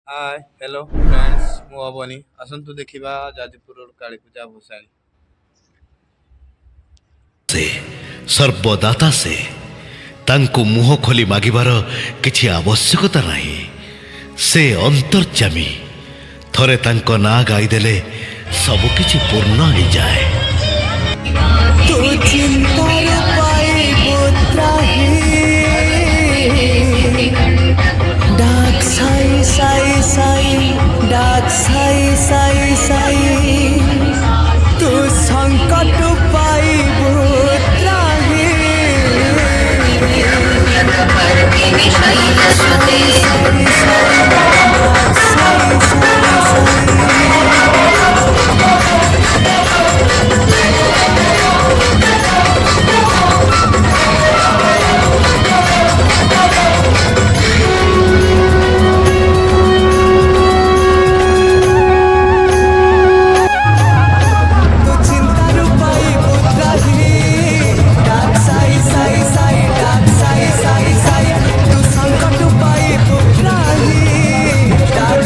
ହାଏ hello friends ମୁଁ ଅବନି ଆସନ୍ତୁ ଦେଖିବା ଯାଜପୁରର କାଳୀପୂଜା ଭସାଣି। ସେ ସର୍ବଦାତା ସେ ତାଙ୍କୁ ମୁହଁ ଖୋଲି ମାଗିବାର କିଛି ଆବଶ୍ୟକତା ନାହିଁ। ସେ ଅନ୍ତର୍ଯାମୀ। ଥରେ ତାଙ୍କ ନାଁ ଗାଇଦେଲେ ସବୁକିଛି ପୂର୍ଣ୍ଣ ହେଇଯାଏ। ତୁ ଚିନ୍ତାରେ ପାଇବୁ ତ୍ରାହି ডাক সাই সাই সাই ডাক সাই সাই সাই তু সংকট পাইবু ত্রাহি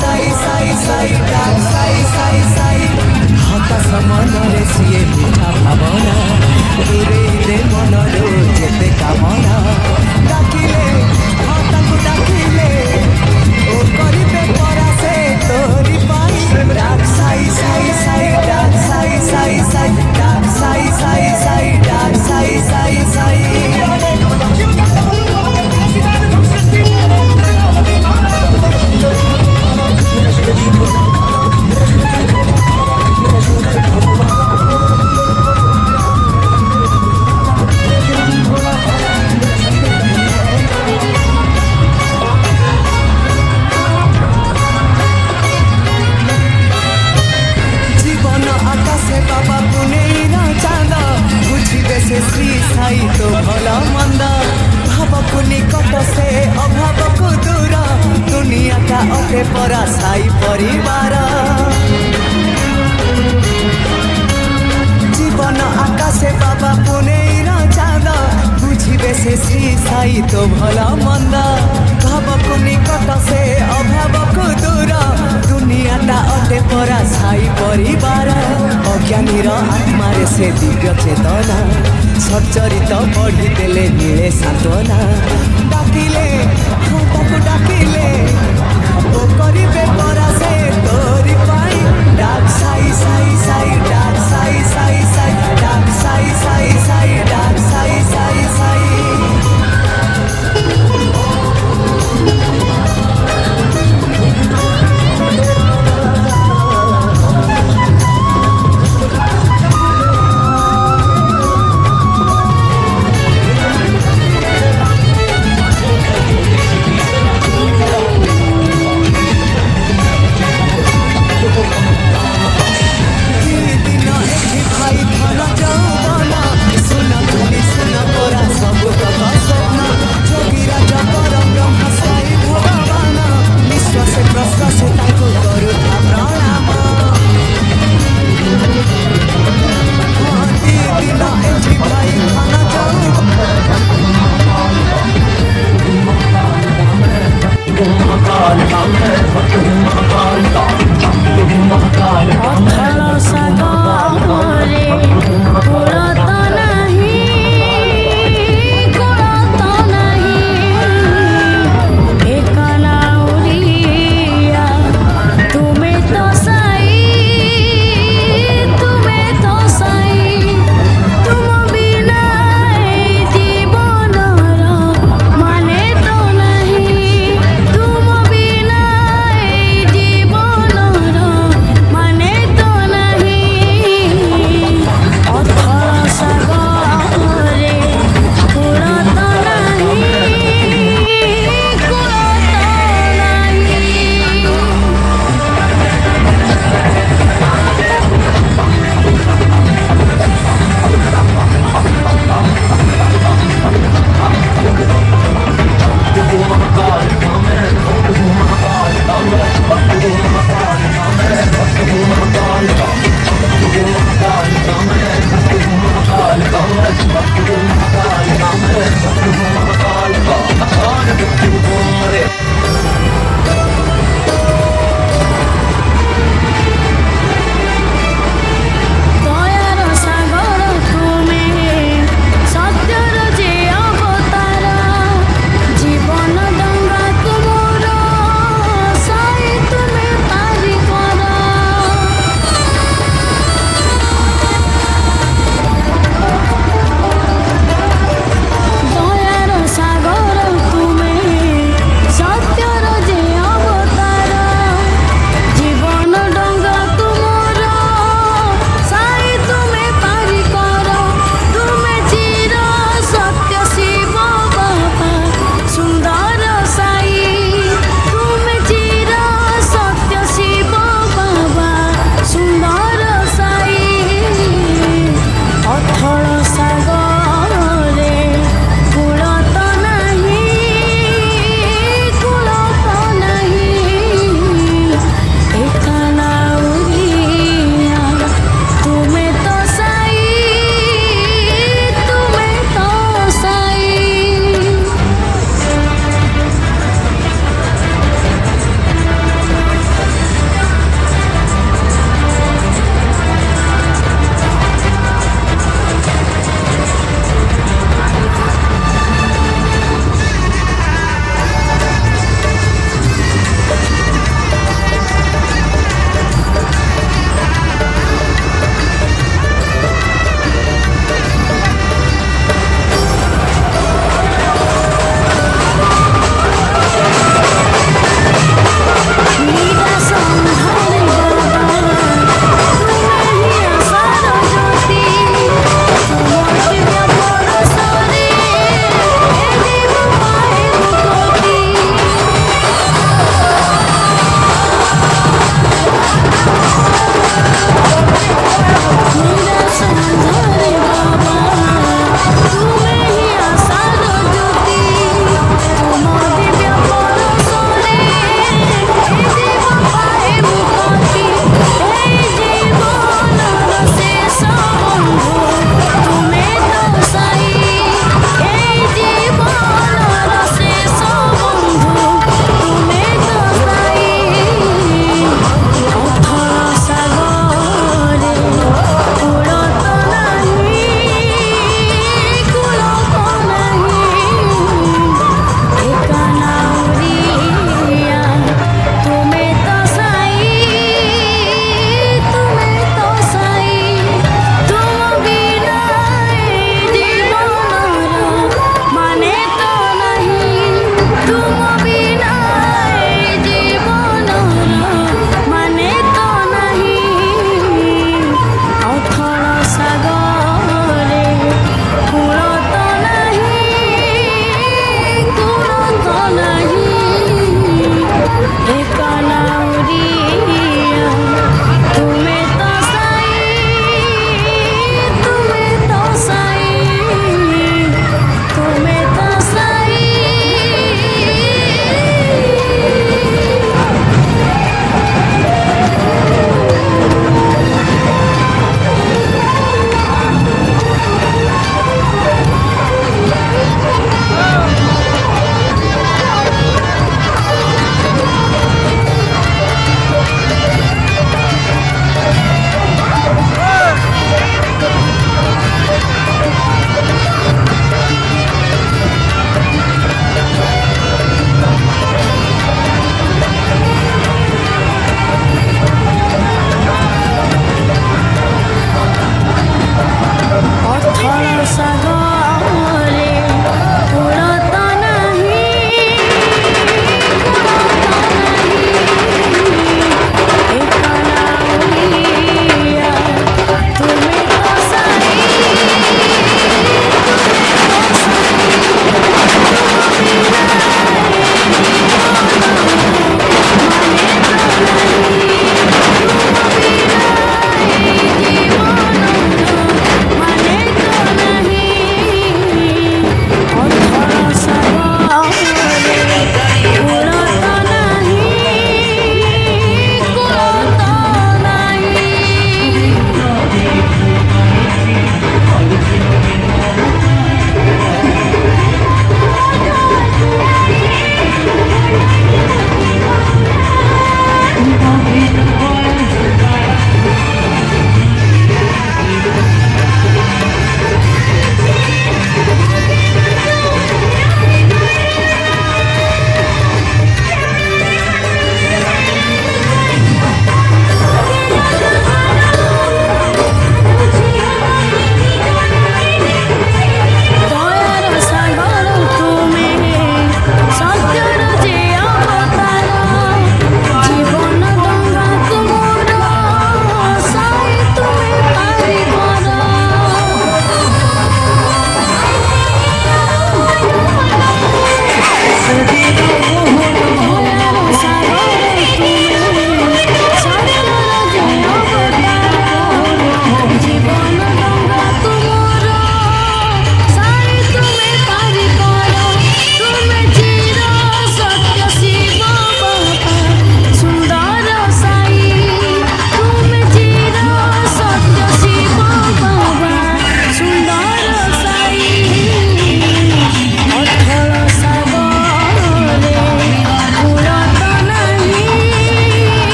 সাই সাই সাই ডাক সাই সাই মନରେ সিয়ে মিঠা ভাবনা দূরেই দে মনর যেতে কামনা ডাকিলে তাকে ডাকিলে ও করিবে পরাসে তোরি পাই ডাক সাই সাই সাই ডাক সাই সাই সাই ডাক সাই সাই সাই ডাক সাই সাই সাই শ্রী সাই তো ভালো মন্দ ভাবকু নিকট সে অভাবকু দূর দুনিয়াটা অতে পরা সাই পরিবার জীবন আকাশে বাবা পুনেইর চাঁদ বুঝিবে সে শ্রী সাই তো ভালো মন্দ ভাবকু নিকট সে অভাবকু দূর দুনিয়াটা অতে পরা সাই পরিবার অজ্ঞানীর আত্মারে সে দিব্য চেতনা সচ্চরিত পড়িদেলে মিলে সান্ত্বনা ডাকিলে তাকে ডাকিলে ও করিবে পরাসে তোরি পাই ডাক সাই সাই সাই ডাক সাই সাই সাই ডাক সাই সাই সাই ডাক সাই সাই সাই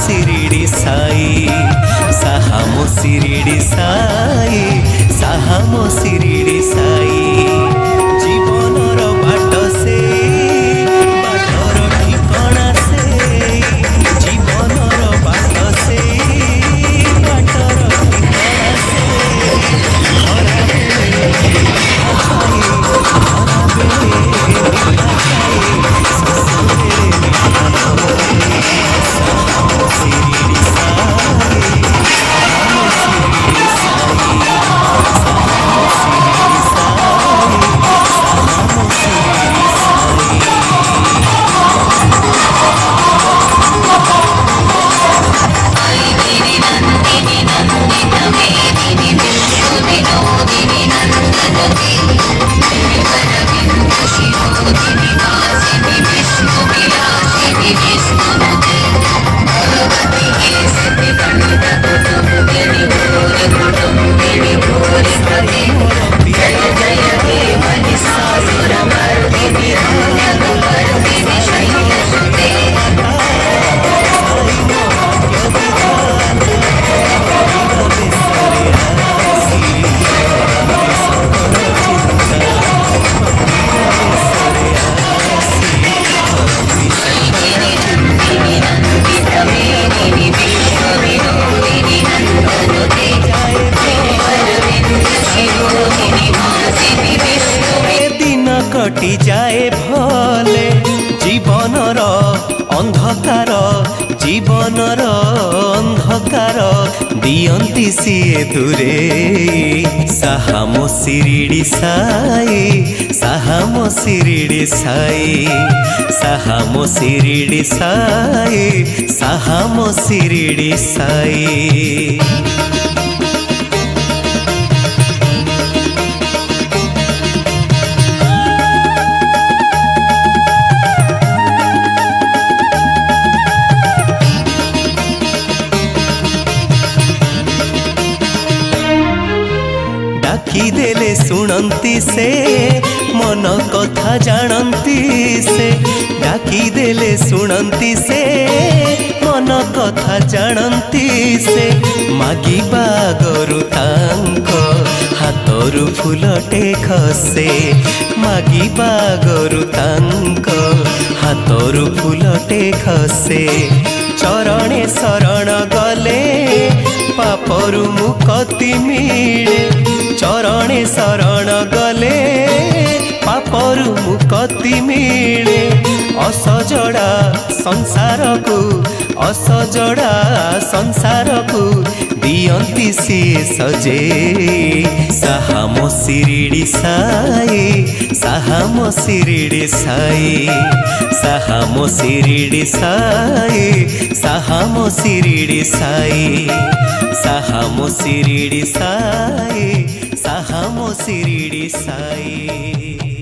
शिरडी साई साहामो शिरडी साई साहामो शिरडी साई जीवनर बाट से बाटर ठिकाना से जीवनर बाट से बाटर ठिकाना कटि जाए भले जीवनर अंधकार जीवनर अंधकार दियंती सिए दूरे साहामो शिरडी साई साहामो शिरडी साई साहामो शिरडी साई साहामो शिरडी साई डाकी देले सुनंती से मन कथा जानती से डाकी देले सुनंती से मन कथा जानती से मागिबा गरु तांको हातरु फुलटे खसे मागिबा गरु तांको हातरु फुलटे खसे चरणे शरण गले पापरु मुक्ति मिले चरणे शरण गले पापरु मुक्ति मिले असजड़ा संसार को दियंती सी सजे साहामो शिरडी साई साहामो शिरडी साई साहामो शिरडी साई साहामो शिरडी साई साहामो शिरडी साई साहामो शिरडी साई।